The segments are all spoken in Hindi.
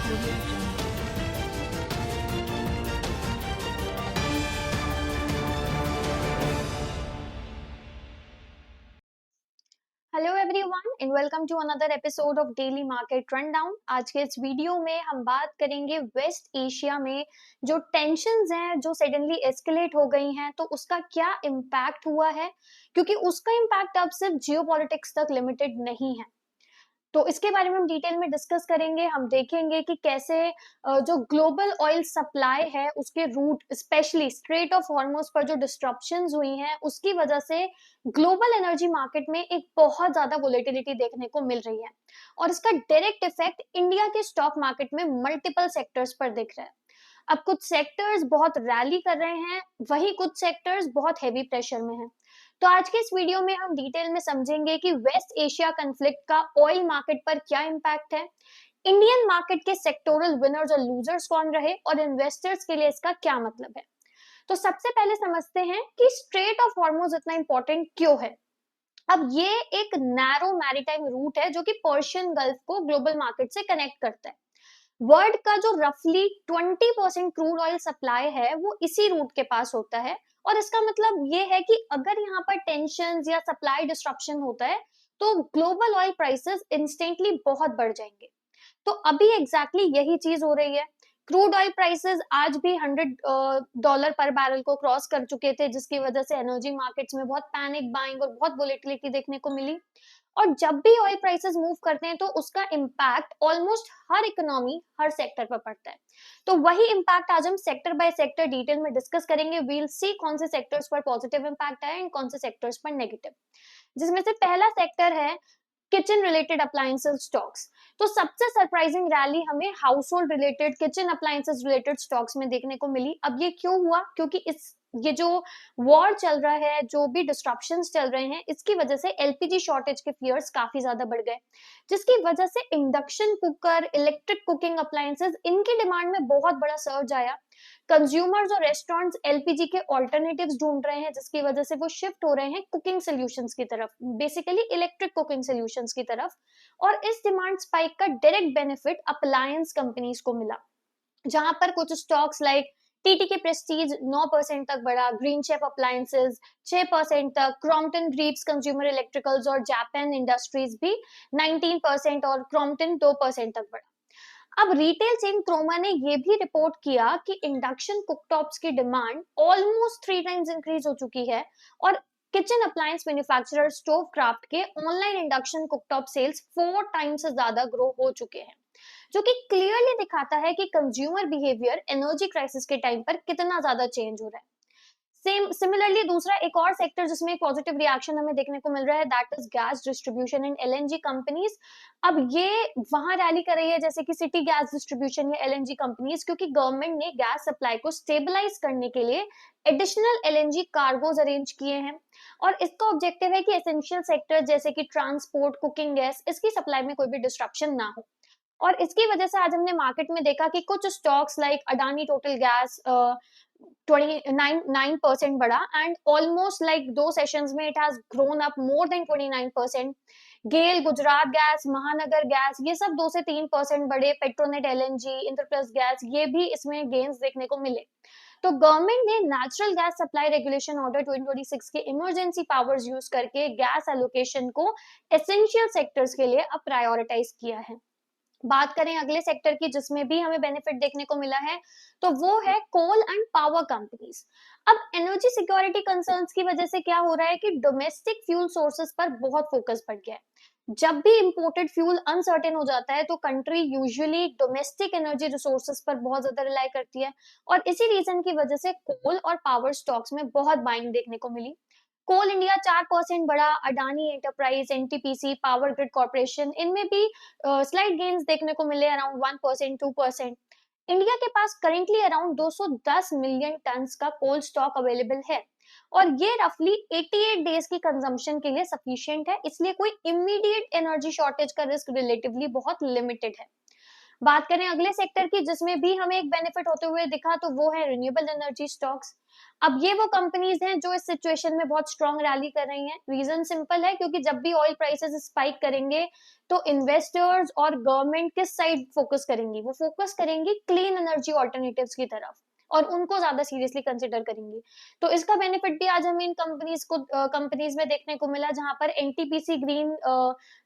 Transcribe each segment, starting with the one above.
Audio Jungle. Hello everyone and welcome to another episode of daily market rundown. आज के इस वीडियो में हम बात करेंगे वेस्ट एशिया में जो टेंशन्स हैं जो सडनली एस्केलेट हो गई हैं, तो उसका क्या इम्पैक्ट हुआ है, क्योंकि उसका इम्पैक्ट अब सिर्फ जियोपॉलिटिक्स तक लिमिटेड नहीं है। तो इसके बारे में हम डिटेल में डिस्कस करेंगे। हम देखेंगे कि कैसे जो ग्लोबल ऑयल सप्लाई है उसके route, specially strait of Hormuz पर जो डिस्ट्रप्शंस हुई हैं उसकी वजह से ग्लोबल एनर्जी मार्केट में एक बहुत ज्यादा वोलेटिलिटी देखने को मिल रही है, और इसका डायरेक्ट इफेक्ट इंडिया के स्टॉक मार्केट में मल्टीपल सेक्टर्स पर दिख रहा है। अब कुछ सेक्टर्स बहुत रैली कर रहे हैं, वही कुछ सेक्टर्स बहुत हेवी प्रेशर में हैं। तो आज के इस वीडियो में हम डिटेल में समझेंगे कि वेस्ट एशिया कन्फ्लिक्ट का ऑयल मार्केट पर क्या इम्पैक्ट है, इंडियन मार्केट के सेक्टोरल विनर्स और लूजर्स कौन रहे, और इन्वेस्टर्स के लिए इसका क्या मतलब है। तो सबसे पहले समझते हैं कि स्ट्रेट ऑफ हॉर्मोज इतना इंपॉर्टेंट क्यों है। अब ये एक नैरो मैरीटाइम रूट है जो कि पर्शियन गल्फ को ग्लोबल मार्केट से कनेक्ट करता है। वर्ल्ड का जो रफली 20% क्रूड ऑयल सप्लाई है वो इसी रूट के पास होता है, और इसका मतलब ये है कि अगर यहाँ पर टेंशन या सप्लाई डिस्ट्रप्शन होता है तो ग्लोबल ऑयल प्राइसेस इंस्टेंटली बहुत बढ़ जाएंगे। तो अभी एग्जैक्टली यही चीज हो रही है। क्रूड ऑयल प्राइसेस आज भी $100 पर बैरल को क्रॉस कर चुके थे, जिसकी वजह से एनर्जी मार्केट्स में बहुत पैनिक बाइंग और बहुत वोलेटिलिटी देखने को मिली। और जब भी ऑयल प्राइसेस मूव करते हैं तो उसका इम्पैक्ट ऑलमोस्ट हर इकोनॉमी, हर सेक्टर पर पड़ता है। तो वही इम्पैक्ट आज हम सेक्टर बाय सेक्टर डिटेल में डिस्कस करेंगे। वील सी कौन से सेक्टर्स पर पॉजिटिव इम्पैक्ट आया एंड कौन से सेक्टर्स पर नेगेटिव। जिसमें से पहला सेक्टर है किचन रिलेटेड अप्लायंसेस स्टॉक्स। तो सबसे सरप्राइजिंग रैली हमें house hold related, kitchen appliances related stocks में देखने को मिली। अब ये क्यों हुआ? क्योंकि ये जो वॉर चल रहा है, जो भी डिस्ट्रप्शंस चल रहे हैं, इसकी वजह से एलपीजी शॉर्टेज के फियर्स काफी ज्यादा बढ़ गए, जिसकी वजह से induction cooker, electric cooking appliances, इनकी डिमांड में बहुत बड़ा सर्ज आया। कंज्यूमर्स और रेस्टोरेंट्स एलपीजी के ऑल्टरनेटिव्स ढूंढ रहे हैं, जिसकी वजह से वो शिफ्ट हो रहे हैं कुकिंग सोल्यूशंस की तरफ, बेसिकली इलेक्ट्रिक कुकिंग सोल्यूशंस की तरफ। और इस डिमांड स्पाइक का डायरेक्ट बेनिफिट अप्लायंस कंपनीज को मिला, जहां पर कुछ स्टॉक्स लाइक टीटीके प्रेस्टीज 9% तक बढ़ा, ग्रीन शेफ अप्लायंसेस 6% तक, क्रॉम्पटन ग्रीव्स कंज्यूमर इलेक्ट्रिकल्स और जापान इंडस्ट्रीज भी 19% और क्रॉम्पटन 2% तक बढ़ा। अब रिटेल चेन क्रोमा ने यह भी रिपोर्ट किया कि इंडक्शन कुकटॉप्स की डिमांड ऑलमोस्ट 3 टाइम्स इंक्रीज हो चुकी है, और kitchen appliance manufacturer Stove Kraft के online induction cooktop sales 4 times से ज्यादा ग्रो हो चुके हैं, जो कि क्लियरली दिखाता है कि कंज्यूमर बिहेवियर एनर्जी क्राइसिस के टाइम पर कितना ज्यादा चेंज हो रहा है। सेम सिमिलरली दूसरा एक और सेक्टर जिसमें एक पॉजिटिव रिएक्शन हमें देखने को मिल रहा है, that is gas distribution and LNG companies. अब ये वहां रैली कर रही है जैसे कि सिटी गैस डिस्ट्रीब्यूशन या एलएनजी कंपनीज, क्योंकि गवर्नमेंट ने गैस सप्लाई को स्टेबलाइज करने के लिए एडिशनल एलएनजी कार्गोज अरेंज किए हैं। और इसका ऑब्जेक्टिव है कि एसेंशियल सेक्टर जैसे कि ट्रांसपोर्ट, कुकिंग गैस, इसकी सप्लाई में कोई भी डिस्ट्रप्शन ना हो। और इसकी वजह से आज हमने मार्केट में देखा कि कुछ stocks like Adani Total gas 29% बढ़ा, एंड ऑलमोस्ट लाइक 2 सेशंस में it has grown up more than 29%। GAIL, Gujarat gas, Mahanagar gas, ये सब 2 से 3% बढ़े। पेट्रोनेट एलएनजी, इंद्रप्रस्थ गैस, ये भी इसमें गेन्स देखने को मिले। तो गवर्नमेंट ने natural gas supply regulation order 2026 के इमरजेंसी पावर्स यूज करके गैस एलोकेशन को एसेंशियल सेक्टर्स के लिए अब प्रायोरिटाइज किया है। बात करें अगले सेक्टर की जिसमें भी हमें बेनिफिट देखने को मिला है, तो वो है कोल एंड पावर कंपनीज। अब एनर्जी सिक्योरिटी कंसर्न्स की वजह से क्या हो रहा है कि डोमेस्टिक फ्यूल सोर्सेस पर बहुत फोकस बढ़ गया है। जब भी इंपोर्टेड फ्यूल अनसर्टेन हो जाता है तो country usually domestic energy resources पर बहुत ज्यादा रिलाई करती है, और इसी रीजन की वजह से कोल और पावर स्टॉक्स में बहुत बाइंग देखने को मिली। कोल इंडिया 4% बढ़ा, Adani enterprise, NTPC, power grid corporation, इनमें भी स्लाइड गेन्स देखने को मिले, अराउंड 1%, 2%। इंडिया के पास करेंटली अराउंड 210 मिलियन टन्स का कोल स्टॉक अवेलेबल है, और ये रफली 88 डेज की कंजम्पशन के लिए सफिशिएंट है, इसलिए कोई इमीडिएट एनर्जी शॉर्टेज का रिस्क रिलेटिवली बहुत लिमिटेड है। बात करें अगले सेक्टर की जिसमें भी हमें एक बेनिफिट होते हुए दिखा तो वो है रिन्यूएबल एनर्जी स्टॉक्स। अब ये वो कंपनीज हैं जो इस सिचुएशन में बहुत स्ट्रांग रैली कर रही हैं। रीजन सिंपल है, क्योंकि जब भी ऑयल प्राइसेस स्पाइक करेंगे तो इन्वेस्टर्स और गवर्नमेंट किस साइड फोकस करेंगी? वो फोकस करेंगी क्लीन एनर्जी ऑल्टरनेटिव्स की तरफ और उनको ज्यादा सीरियसली कंसिडर करेंगी। तो इसका बेनिफिट भी आज हमें इन कंपनीज में देखने को मिला, जहां पर NTPC green,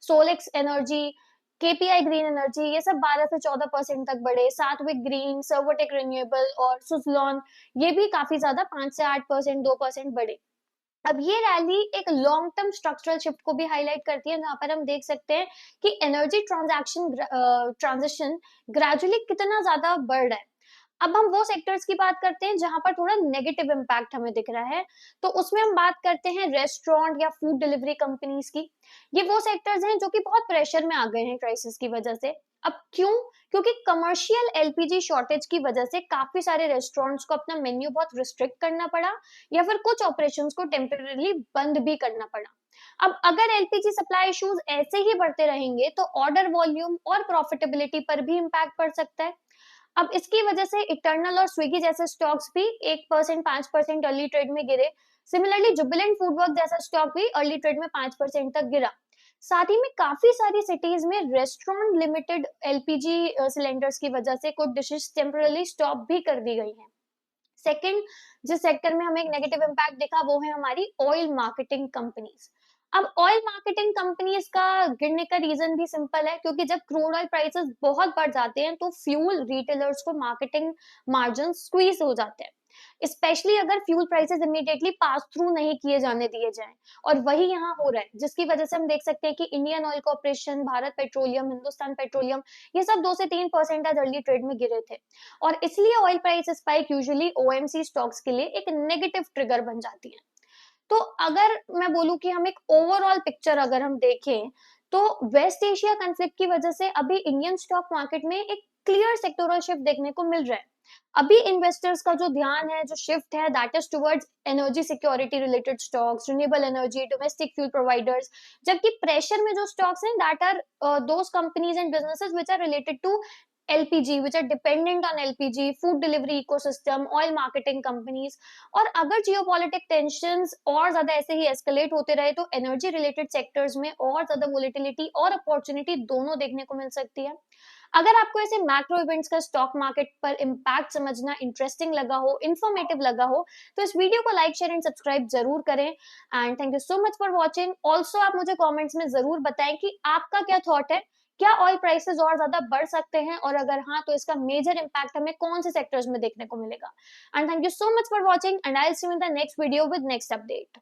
Solex energy, KPI green energy, ये सब 12 से 14% तक बढ़े। सात्विक ग्रीन, सर्वोटेक रिन्यूएबल और सुजलॉन, ये भी काफी ज्यादा 5 से 8%, 2% बढ़े। अब ये रैली एक लॉन्ग टर्म स्ट्रक्चरल शिफ्ट को भी हाईलाइट करती है, जहां पर हम देख सकते हैं कि एनर्जी ट्रांजिशन ग्रेजुअली कितना ज्यादा बढ़ रहा है। अब हम वो सेक्टर्स की बात करते हैं जहां पर थोड़ा नेगेटिव इम्पैक्ट हमें दिख रहा है। तो उसमें हम बात करते हैं रेस्टोरेंट या फूड डिलीवरी कंपनीज की। ये वो सेक्टर्स हैं जो कि बहुत प्रेशर में आ गए हैं क्राइसिस की वजह से। अब क्यों? क्योंकि कमर्शियल एलपीजी शॉर्टेज की वजह से काफी सारे रेस्टोरेंट्स को अपना मेन्यू बहुत रिस्ट्रिक्ट करना पड़ा, या फिर कुछ ऑपरेशंस को टेम्परेली बंद भी करना पड़ा। अब अगर एलपीजी सप्लाई इश्यूज ऐसे ही बढ़ते रहेंगे तो ऑर्डर वॉल्यूम और प्रॉफिटेबिलिटी पर भी इम्पैक्ट पड़ सकता है। अब इसकी वजह से इटर्नल और स्विगी जैसे स्टॉक्स भी 1%, 5% अर्ली ट्रेड में गिरे। सिमिलरली जुबिलेंट फूडवर्क जैसा स्टॉक भी अर्ली ट्रेड में 5% तक गिरा। साथ ही में काफी सारी सिटीज में रेस्टोरेंट लिमिटेड एलपीजी सिलेंडर्स की वजह से कुछ डिशेस टेम्परली स्टॉप भी कर दी गई हैं। सेकंड, जिस सेक्टर में हमें एक नेगेटिव इम्पैक्ट दिखा वो है हमारी ऑयल मार्केटिंग कंपनीज। अब ऑयल मार्केटिंग कंपनीज का गिरने का रीजन भी सिंपल है, क्योंकि जब क्रूड ऑयल प्राइसेस बहुत बढ़ जाते हैं तो फ्यूल रिटेलर्स को मार्केटिंग मार्जिन स्क्वीज हो जाते हैं, स्पेशली अगर fuel prices immediately pass through नहीं किए जाने दिए जाएं। और वही यहाँ हो रहा है, जिसकी वजह से हम देख सकते हैं कि Indian oil corporation, Bharat petroleum, Hindustan petroleum, ये सब 2 से 3% आज अर्ली ट्रेड में गिरे थे। और इसलिए oil price spike usually OMC stocks के लिए एक नेगेटिव ट्रिगर बन जाती है। तो अगर मैं बोलूं कि हम एक ओवरऑल पिक्चर अगर हम देखें तो वेस्ट एशिया कॉन्फ्लिक्ट की वजह से अभी इंडियन स्टॉक मार्केट में एक क्लियर सेक्टोरल शिफ्ट देखने को मिल रहा है। अभी इन्वेस्टर्स का जो ध्यान है, जो शिफ्ट है, that is towards energy security related stocks, renewable energy, domestic fuel providers. जबकि प्रेशर में जो स्टॉक्स हैं that are those companies and businesses which are related to LPG, which are dependent on LPG, food delivery ecosystem, oil marketing companies। और अगर जियोपॉलिटिक टेंशंस और ज्यादा ऐसे ही एस्केलेट होते रहे तो एनर्जी रिलेटेड सेक्टर्स में और ज्यादा वोलेटिलिटी और अपॉर्चुनिटी दोनों देखने को मिल सकती है। अगर आपको ऐसे मैक्रो इवेंट्स का स्टॉक मार्केट पर इम्पैक्ट समझना इंटरेस्टिंग लगा हो, इंफॉर्मेटिव लगा हो, तो इस वीडियो को लाइक, शेयर एंड सब्सक्राइब जरूर करें। And thank you so much for watching. Also आप मुझे कॉमेंट्स में जरूर बताएं कि आपका क्या थॉट है, क्या ऑयल प्राइसेस और ज्यादा बढ़ सकते हैं, और अगर हाँ तो इसका मेजर इम्पैक्ट हमें कौन से सेक्टर्स में देखने को मिलेगा। And thank you so much for watching and I will see you in the next video with next update.